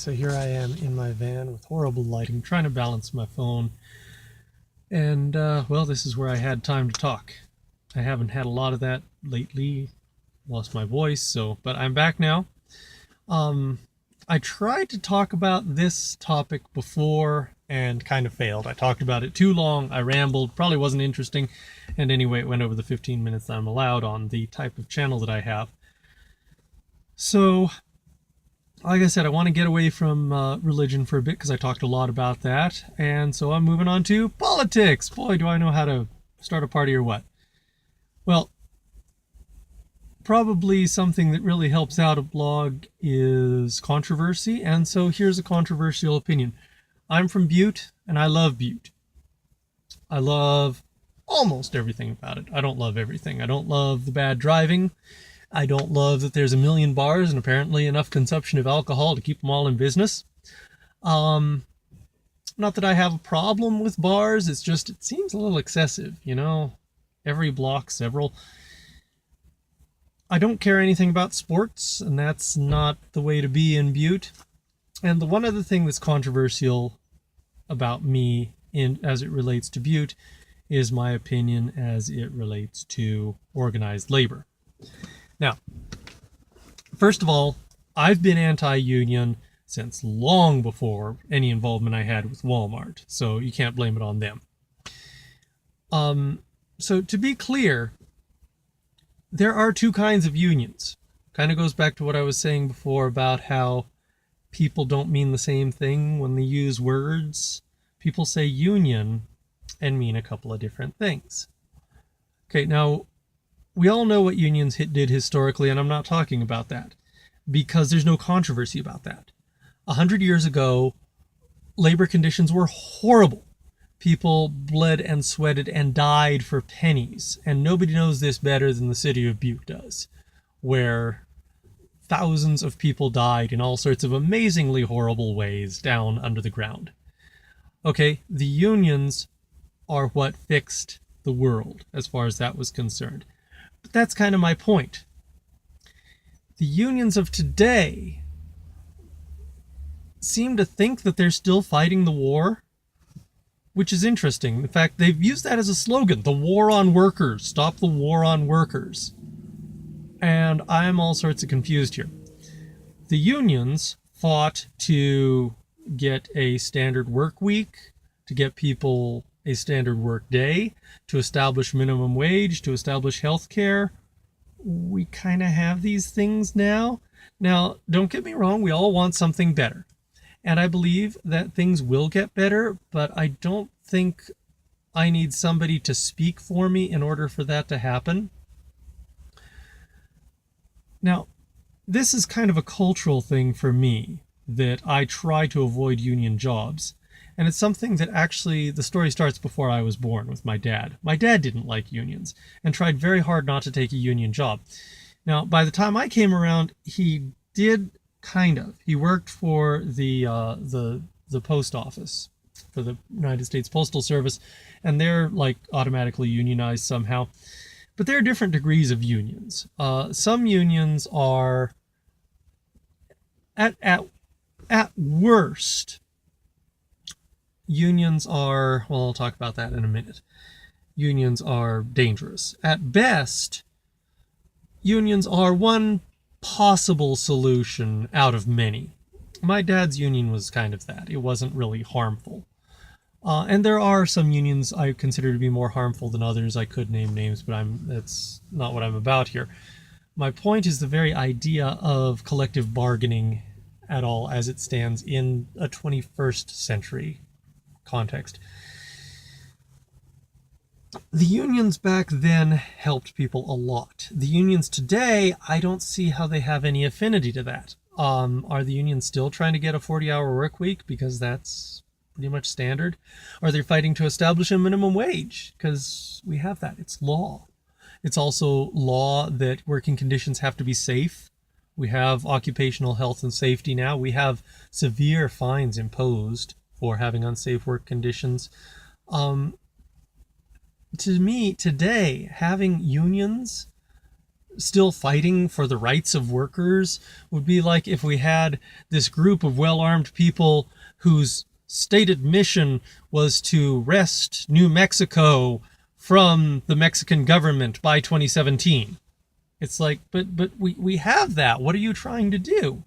So here I am in my van with horrible lighting, trying to balance my phone. And, well, this is where I had time to talk. I haven't had a lot of that lately. Lost my voice, but I'm back now. I tried to talk about this topic before and kind of failed. I talked about it too long. I rambled, probably wasn't interesting. And anyway, it went over the 15 minutes that I'm allowed on the type of channel that I have. So, like I said, I want to get away from religion for a bit because I talked a lot about that. And so I'm moving on to politics. Boy, do I know how to start a party or what. Well, probably something that really helps out a blog is controversy. And so here's a controversial opinion. I'm from Butte, and I love Butte. I love almost everything about it. I don't love everything. I don't love the bad driving. I don't love that there's a million bars and apparently enough consumption of alcohol to keep them all in business. Not that I have a problem with bars, it's just it seems a little excessive, you know? Every block, several. I don't care anything about sports, and that's not the way to be in Butte. And the one other thing that's controversial about me as it relates to Butte is my opinion as it relates to organized labor. Now, first of all, I've been anti-union since long before any involvement I had with Walmart, so you can't blame it on them. So to be clear, there are two kinds of unions. Kind of goes back to what I was saying before about how people don't mean the same thing when they use words. People say union and mean a couple of different things. Okay, now, we all know what unions did historically, and I'm not talking about that because there's no controversy about that. 100 years ago, labor conditions were horrible. People bled and sweated and died for pennies, and nobody knows this better than the city of Butte does, where thousands of people died in all sorts of amazingly horrible ways down under the ground. Okay, the unions are what fixed the world as far as that was concerned. But that's kind of my point. The unions of today seem to think that they're still fighting the war, which is interesting. In fact, they've used that as a slogan, the war on workers, stop the war on workers. And I'm all sorts of confused here. The unions fought to get a standard work week, to get people a standard work day, to establish minimum wage, to establish health care. We kind of have these things now. Now, don't get me wrong, we all want something better. And I believe that things will get better, but I don't think I need somebody to speak for me in order for that to happen. Now, this is kind of a cultural thing for me, that I try to avoid union jobs. And it's something that actually, the story starts before I was born with my dad. My dad didn't like unions and tried very hard not to take a union job. Now, by the time I came around, he did kind of. He worked for the post office, for the United States Postal Service, and they're like automatically unionized somehow. But there are different degrees of unions. Some unions are, at worst, unions are, well, I'll talk about that in a minute. Unions are dangerous. At best, unions are one possible solution out of many. My dad's union was kind of that. It wasn't really harmful. And there are some unions I consider to be more harmful than others. I could name names, but that's not what I'm about here. My point is the very idea of collective bargaining at all as it stands in a 21st century context. The unions back then helped people a lot. The unions today, I don't see how they have any affinity to that. Are the unions still trying to get a 40-hour work week because that's pretty much standard? Are they fighting to establish a minimum wage? Because we have that. It's law. It's also law that working conditions have to be safe. We have occupational health and safety now. We have severe fines imposed for having unsafe work conditions. To me, today, having unions still fighting for the rights of workers would be like if we had this group of well-armed people whose stated mission was to wrest New Mexico from the Mexican government by 2017. It's like, but we have that. What are you trying to do?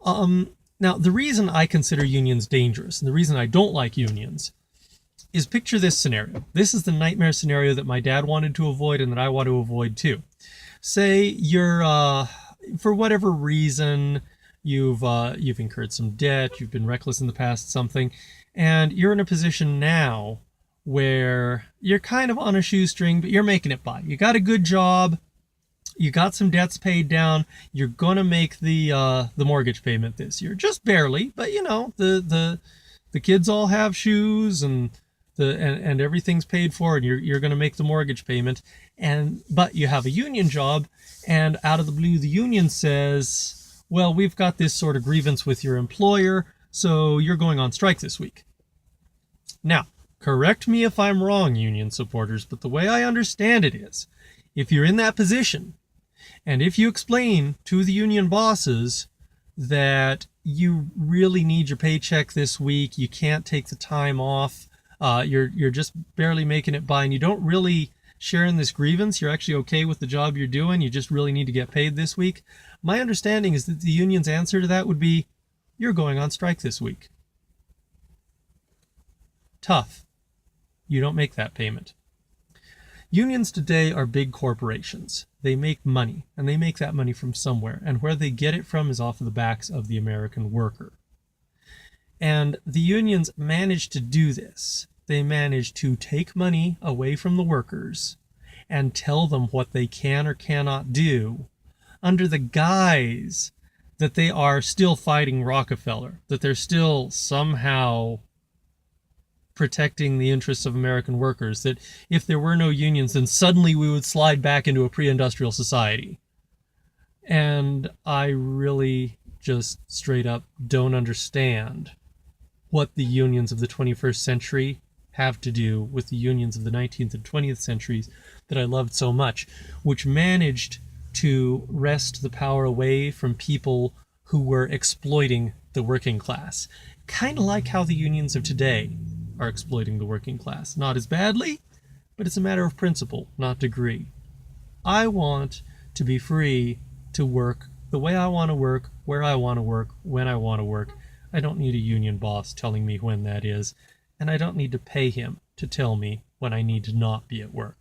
Now, the reason I consider unions dangerous and the reason I don't like unions is, picture this scenario. This is the nightmare scenario that my dad wanted to avoid and that I want to avoid too. Say you're, for whatever reason, you've incurred some debt, you've been reckless in the past, something, and you're in a position now where you're kind of on a shoestring, but you're making it by. You got a good job, you got some debts paid down, you're gonna make the mortgage payment this year, just barely, but you know the kids all have shoes and and everything's paid for, and you're going to make the mortgage payment, but you have a union job, and out of the blue the union says, well, we've got this sort of grievance with your employer, so you're going on strike this week. Now, correct me if I'm wrong, union supporters, but the way I understand it is, if you're in that position, and if you explain to the union bosses that you really need your paycheck this week, you can't take the time off, you're just barely making it by, and you don't really share in this grievance, you're actually okay with the job you're doing, you just really need to get paid this week. My understanding is that the union's answer to that would be, you're going on strike this week. Tough. You don't make that payment. Unions today are big corporations. They make money, and they make that money from somewhere, and where they get it from is off of the backs of the American worker. And the unions manage to do this. They manage to take money away from the workers and tell them what they can or cannot do under the guise that they are still fighting Rockefeller, that they're still somehow protecting the interests of American workers, that if there were no unions, then suddenly we would slide back into a pre-industrial society. And I really just straight up don't understand what the unions of the 21st century have to do with the unions of the 19th and 20th centuries that I loved so much, which managed to wrest the power away from people who were exploiting the working class. Kind of like how the unions of today are exploiting the working class. Not as badly, but it's a matter of principle, not degree. I want to be free to work the way I want to work, where I want to work, when I want to work. I don't need a union boss telling me when that is, and I don't need to pay him to tell me when I need to not be at work.